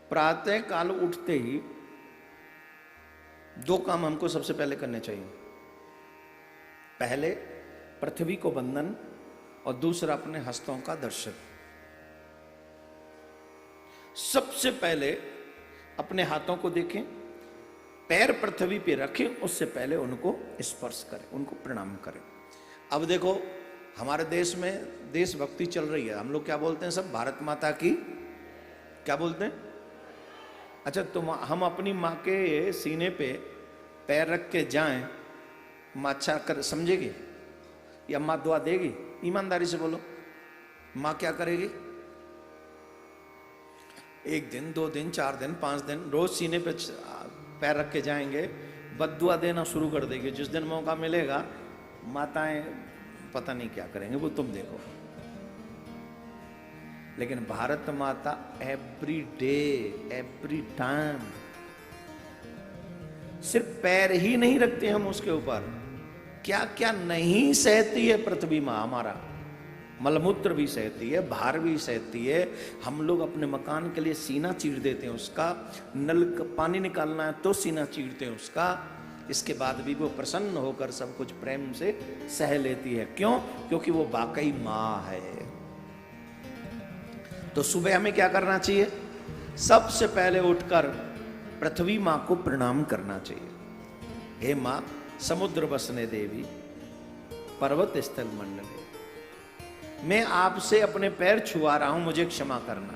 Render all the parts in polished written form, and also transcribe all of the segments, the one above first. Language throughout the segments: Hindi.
प्रातः काल उठते ही दो काम हमको सबसे पहले करने चाहिए। पहले पृथ्वी को वंदन और दूसरा अपने हस्तों का दर्शन। सबसे पहले अपने हाथों को देखें, पैर पृथ्वी पे रखें, उससे पहले उनको स्पर्श करें, उनको प्रणाम करें। अब देखो हमारे देश में देशभक्ति चल रही है, हम लोग क्या बोलते हैं सब, भारत माता की क्या बोलते हैं? अच्छा, तो हम अपनी माँ के सीने पे पैर रख के जाएं, माँ अच्छा कर समझेगी या माँ दुआ देगी? ईमानदारी से बोलो, माँ क्या करेगी? एक दिन, 2 दिन, 4 दिन, 5 दिन रोज सीने पे पैर रख के जाएंगे, बद्दुआ देना शुरू कर देगी। जिस दिन मौका मिलेगा माताएं पता नहीं क्या करेंगे, वो तुम देखो। लेकिन भारत माता एवरी डे, एवरी टाइम, सिर्फ पैर ही नहीं रखते हम उसके ऊपर, क्या क्या नहीं सहती है पृथ्वी मां हमारा। मलमूत्र भी सहती है, भार भी सहती है। हम लोग अपने मकान के लिए सीना चीर देते हैं उसका, नल का पानी निकालना है तो सीना चीरते हैं उसका। इसके बाद भी वो प्रसन्न होकर सब कुछ प्रेम से सह लेती है। क्यों? क्योंकि वो वाकई मां है। तो सुबह हमें क्या करना चाहिए? सबसे पहले उठकर पृथ्वी मां को प्रणाम करना चाहिए। हे मां समुद्र बसने देवी, पर्वत स्थल मंडले, मैं आपसे अपने पैर छुआ रहा हूं, मुझे क्षमा करना,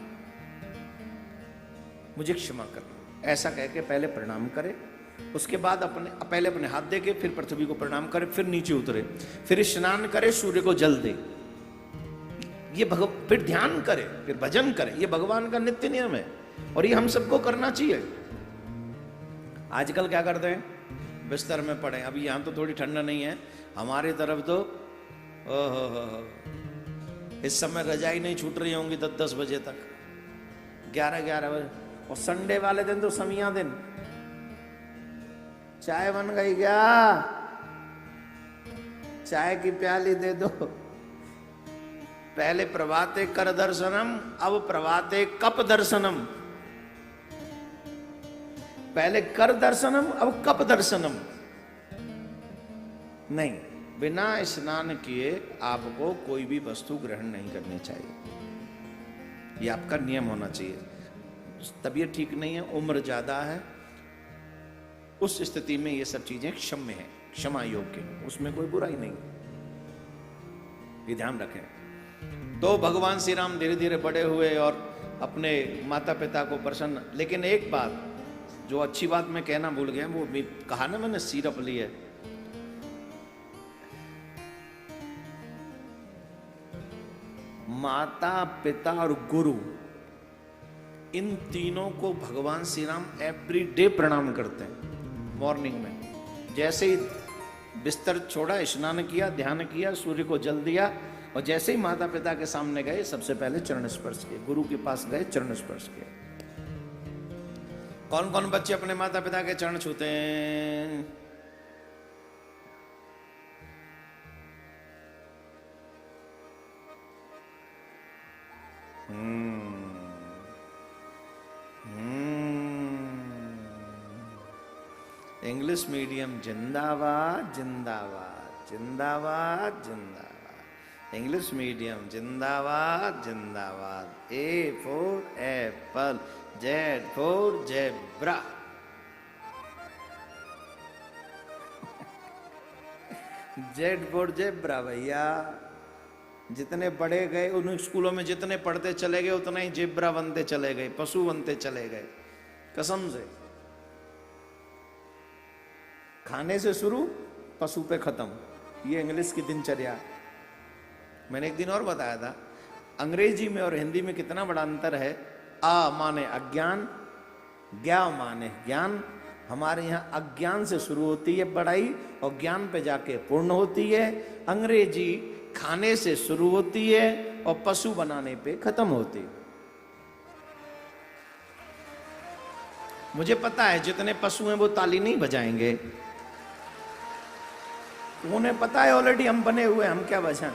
मुझे क्षमा करना। ऐसा कह के पहले प्रणाम करे। उसके बाद पहले अपने हाथ दे के फिर पृथ्वी को प्रणाम करे, फिर नीचे उतरे, फिर स्नान करे, सूर्य को जल दे, ये फिर ध्यान करे, फिर भजन करे। ये भगवान का नित्य नियम है और ये हम सबको करना चाहिए। आजकल क्या करते हैं? बिस्तर में पड़े। अभी यहां तो थोड़ी ठंडा नहीं है, हमारी तरफ तो ओहो, इस समय रजाई नहीं छूट रही होंगी 10-10 बजे तक, 11-11 बजे। और संडे वाले दिन तो समिया दिन, चाय बन गई क्या? चाय की प्याली दे दो। पहले प्रभाते कर दर्शनम, अब प्रभाते कप दर्शनम। पहले कर दर्शनम, अब कप दर्शनम। नहीं, बिना स्नान किए आपको कोई भी वस्तु ग्रहण नहीं करनी चाहिए। ये आपका नियम होना चाहिए। तबीयत ठीक नहीं है, उम्र ज्यादा है, उस स्थिति में ये सब चीजें क्षम्य है, क्षमा योग्य है, उसमें कोई बुराई नहीं। ये ध्यान रखें। तो भगवान श्री राम धीरे धीरे बड़े हुए और अपने माता पिता को प्रसन्न। लेकिन एक बात जो अच्छी बात मैं कहना भूल गया, वो भी कहा ना मैंने, सीरप ली है। माता पिता और गुरु, इन तीनों को भगवान श्री राम एवरी डे प्रणाम करते हैं। मॉर्निंग में जैसे ही बिस्तर छोड़ा, स्नान किया, ध्यान किया, सूर्य को जल दिया, और जैसे ही माता पिता के सामने गए सबसे पहले चरण स्पर्श किए, गुरु के पास गए चरण स्पर्श किए। कौन कौन बच्चे अपने माता पिता के चरण छूते हैं? इंग्लिश मीडियम जिंदाबाद जिंदाबाद जिंदाबाद जिंदाबाद। इंग्लिश मीडियम जिंदाबाद जिंदाबाद। A for Apple, Z for zebra. Z for zebra भैया। जितने बड़े गए उन स्कूलों में, जितने पढ़ते चले गए उतना ही जेब्रा बनते चले गए, पशु बनते चले गए। कसम से, खाने से शुरू, पशु पे खत्म। ये इंग्लिश की दिनचर्या। मैंने एक दिन और बताया था, अंग्रेजी में और हिंदी में कितना बड़ा अंतर है। आ माने अज्ञान, ज्ञा माने ज्ञान। हमारे यहाँ अज्ञान से शुरू होती है पढ़ाई और ज्ञान पे जाके पूर्ण होती है। अंग्रेजी खाने से शुरू होती है और पशु बनाने पे खत्म होती है। मुझे पता है जितने पशु हैं वो ताली नहीं बजाएंगे, उन्हें पता है ऑलरेडी हम बने हुए, हम क्या बजाएं।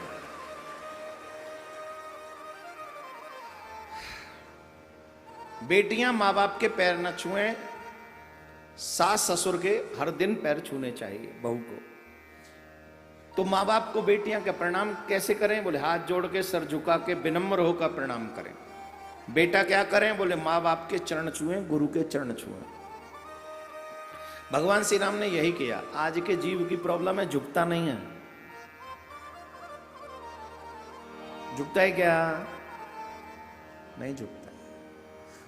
बेटियां माँ बाप के पैर न छुएं, सास ससुर के हर दिन पैर छूने चाहिए बहू को। तो माँ बाप को बेटियां का प्रणाम कैसे करें? बोले हाथ जोड़ के, सर झुका के, विनम्र होकर प्रणाम करें। बेटा क्या करें? बोले माँ बाप के चरण छुएं, गुरु के चरण छुएं। भगवान श्री राम ने यही किया। आज के जीव की प्रॉब्लम है, झुकता नहीं है। झुकता है क्या? नहीं झुकता।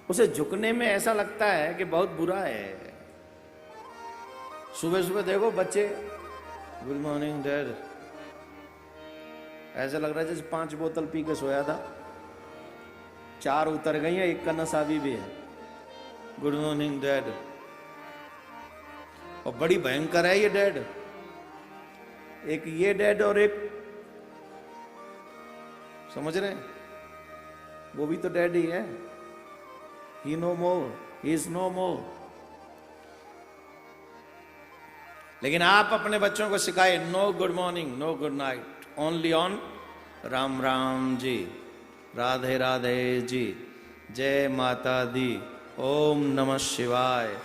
उसे झुकने में ऐसा लगता है कि बहुत बुरा है। सुबह सुबह देखो बच्चे, गुड मॉर्निंग डैड, ऐसा लग रहा है जैसे 5 बोतल पी के सोया था, 4 उतर गई है, 1 का नशा भी है। Good morning dad. और बड़ी भयंकर है ये डैड। एक ये डैड और एक, समझ रहे हैं, वो भी तो डैड ही है। He no more, he is no more. लेकिन आप अपने बच्चों को सिखाए no good morning, no good night, only on Ram Ram ji, Radhe Radhe ji, जय माता दी, ओम नमः शिवाय।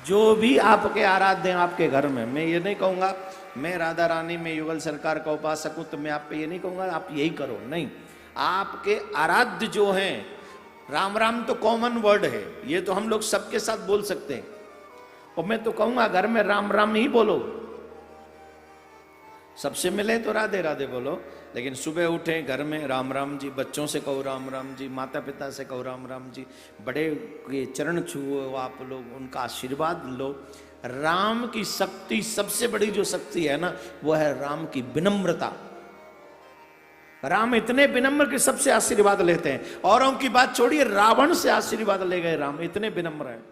जो भी आपके आराध्य हैं आपके घर में, मैं ये नहीं कहूंगा मैं राधा रानी में युगल सरकार का उपासक हूं तो मैं आप पे ये नहीं कहूंगा आप यही करो, नहीं। आपके आराध्य जो हैं, राम राम तो कॉमन वर्ड है, ये तो हम लोग सबके साथ बोल सकते हैं। और मैं तो कहूंगा घर में राम राम ही बोलो, सबसे मिले तो राधे राधे बोलो, लेकिन सुबह उठे घर में राम राम जी, बच्चों से कहो राम राम जी, माता पिता से कहो राम राम जी, बड़े के चरण छुओ आप लोग, उनका आशीर्वाद लो। राम की शक्ति, सबसे बड़ी जो शक्ति है ना, वो है राम की विनम्रता। राम इतने विनम्र के सबसे आशीर्वाद लेते हैं। औरों की बात छोड़िए, रावण से आशीर्वाद ले गए राम, इतने विनम्र हैं।